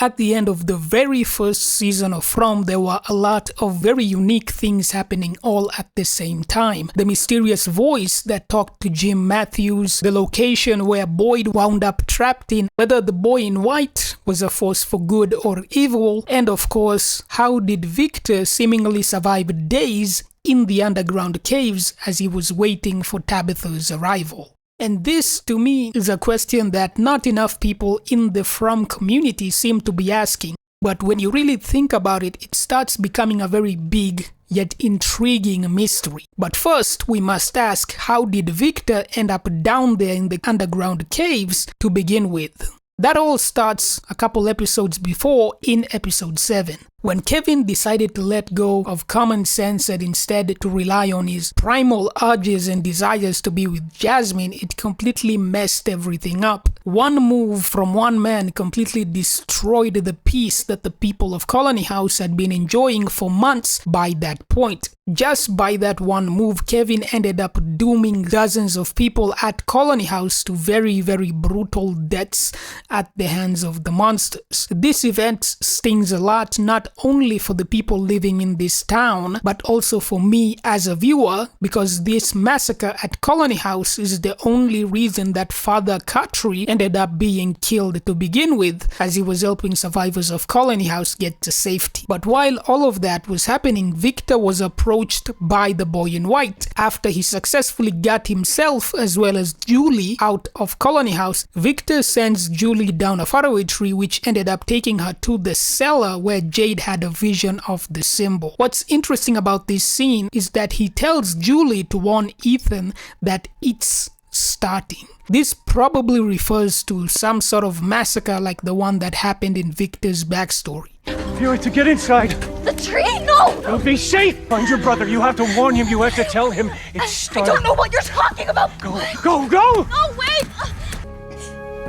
At the end of the very first season of From, there were a lot of very unique things happening all at the same time. The mysterious voice that talked to Jim Matthews, the location where Boyd wound up trapped in, whether the boy in white was a force for good or evil, and of course, how did Victor seemingly survive days in the underground caves as he was waiting for Tabitha's arrival? And this, to me, is a question that not enough people in the From community seem to be asking. But when you really think about it, it starts becoming a very big yet intriguing mystery. But first, we must ask, how did Victor end up down there in the underground caves to begin with? That all starts a couple episodes before, in episode 7. When Kevin decided to let go of common sense and instead to rely on his primal urges and desires to be with Jasmine, it completely messed everything up. One move from one man completely destroyed the peace that the people of Colony House had been enjoying for months by that point. Just by that one move, Kevin ended up dooming dozens of people at Colony House to very, very brutal deaths at the hands of the monsters. This event stings a lot, not only for the people living in this town, but also for me as a viewer, because this massacre at Colony House is the only reason that Father Cartry ended up being killed to begin with, as he was helping survivors of Colony House get to safety. But while all of that was happening, Victor was approached by the boy in white. After he successfully got himself as well as Julie out of Colony House, Victor sends Julie down a faraway tree, which ended up taking her to the cellar where Jade had a vision of the symbol. What's interesting about this scene is that he tells Julie to warn Ethan that it's starting. This probably refers to some sort of massacre like the one that happened in Victor's backstory. Fury, to get inside! The tree? No! You'll be safe! Find your brother. You have to warn him. You have to tell him it's starting. I don't know what you're talking about! Go! Go! No, wait!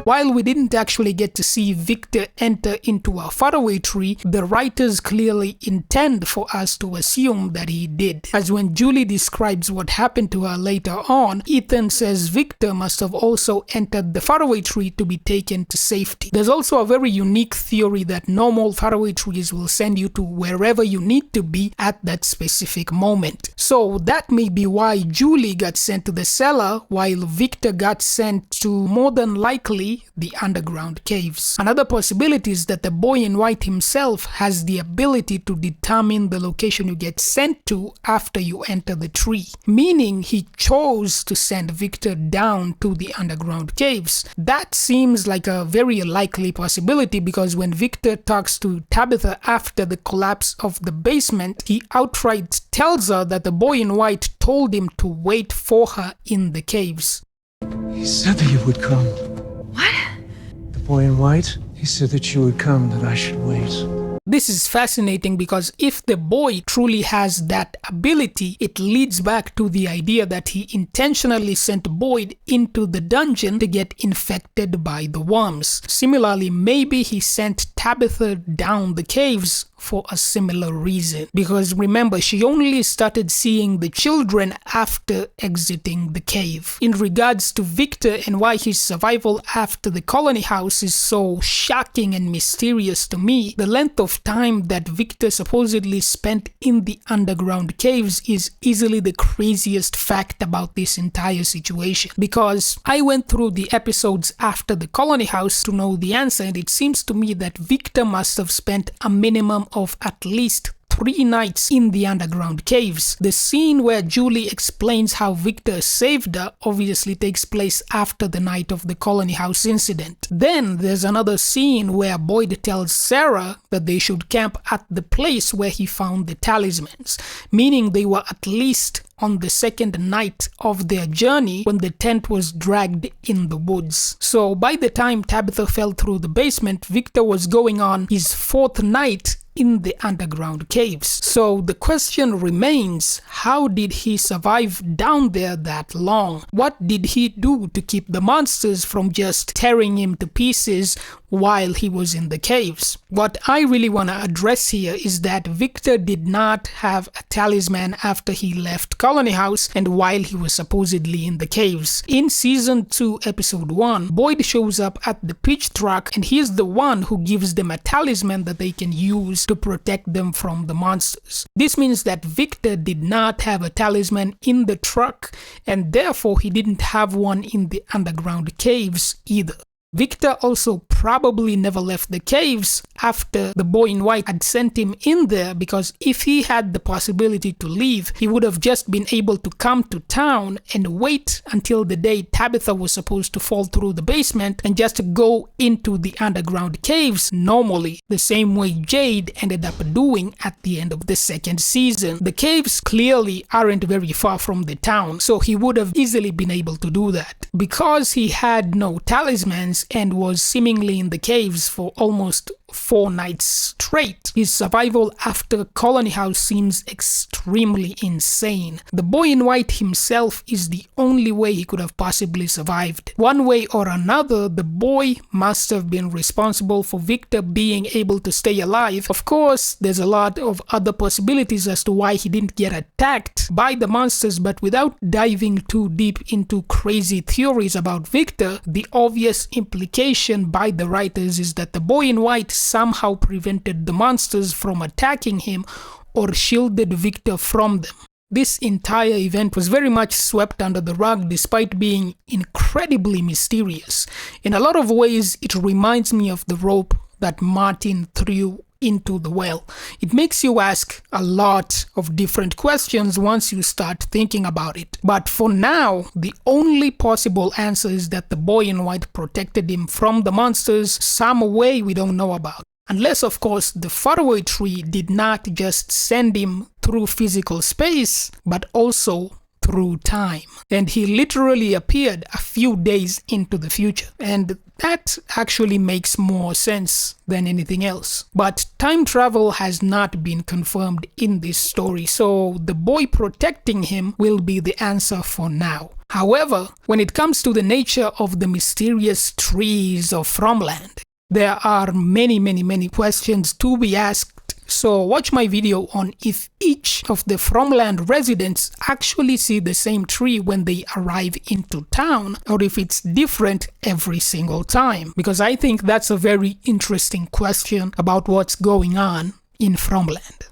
While we didn't actually get to see Victor enter into a faraway tree, the writers clearly intend for us to assume that he did. As when Julie describes what happened to her later on, Ethan says Victor must have also entered the faraway tree to be taken to safety. There's also a very unique theory that normal faraway trees will send you to wherever you need to be at that specific moment. So that may be why Julie got sent to the cellar while Victor got sent to, more than likely, the underground caves. Another possibility is that the boy in white himself has the ability to determine the location you get sent to after you enter the tree, meaning he chose to send Victor down to the underground caves. That seems like a very likely possibility because when Victor talks to Tabitha after the collapse of the basement, he outright tells her that the boy in white told him to wait for her in the caves. He said that you would come. What? The boy in white? He said that you would come, that I should wait. This is fascinating because if the boy truly has that ability, it leads back to the idea that he intentionally sent Boyd into the dungeon to get infected by the worms. Similarly, maybe he sent Tabitha down the caves for a similar reason. Because remember, she only started seeing the children after exiting the cave. In regards to Victor and why his survival after the Colony House is so shocking and mysterious to me, the length of time that Victor supposedly spent in the underground caves is easily the craziest fact about this entire situation. Because I went through the episodes after the Colony House to know the answer, and it seems to me that Victor must have spent a minimum of at least 3 nights in the underground caves. The scene where Julie explains how Victor saved her obviously takes place after the night of the Colony House incident. Then there's another scene where Boyd tells Sarah that they should camp at the place where he found the talismans, meaning they were at least on the second night of their journey when the tent was dragged in the woods. So by the time Tabitha fell through the basement, Victor was going on his 4th night in the underground caves. So the question remains, how did he survive down there that long? What did he do to keep the monsters from just tearing him to pieces while he was in the caves? What I really want to address here is that Victor did not have a talisman after he left Colony House and while he was supposedly in the caves. In Season 2, Episode 1, Boyd shows up at the pitch truck and he's the one who gives them a talisman that they can use to protect them from the monsters. This means that Victor did not have a talisman in the truck and therefore he didn't have one in the underground caves either. Victor also probably never left the caves after the boy in white had sent him in there, because if he had the possibility to leave, he would have just been able to come to town and wait until the day Tabitha was supposed to fall through the basement and just go into the underground caves normally, the same way Jade ended up doing at the end of the second season. The caves clearly aren't very far from the town, so he would have easily been able to do that. Because he had no talismans and was seemingly in the caves for almost 4 nights straight, his survival after Colony House seems extremely insane. The boy in white himself is the only way he could have possibly survived. One way or another, the boy must have been responsible for Victor being able to stay alive. Of course, there's a lot of other possibilities as to why he didn't get attacked by the monsters, but without diving too deep into crazy theories about Victor, the obvious implication by the writers is that the boy in white somehow prevented the monsters from attacking him or shielded Victor from them. This entire event was very much swept under the rug despite being incredibly mysterious. In a lot of ways, it reminds me of the rope that Martin threw into the well. It makes you ask a lot of different questions once you start thinking about it. But for now, the only possible answer is that the boy in white protected him from the monsters some way we don't know about. Unless, of course, the faraway tree did not just send him through physical space, but also through time. And he literally appeared a few days into the future. And that actually makes more sense than anything else. But time travel has not been confirmed in this story, so the boy protecting him will be the answer for now. However, when it comes to the nature of the mysterious trees of Fromland, there are many questions to be asked. So watch my video on if each of the Fromland residents actually see the same tree when they arrive into town, or if it's different every single time, because I think that's a very interesting question about what's going on in Fromland.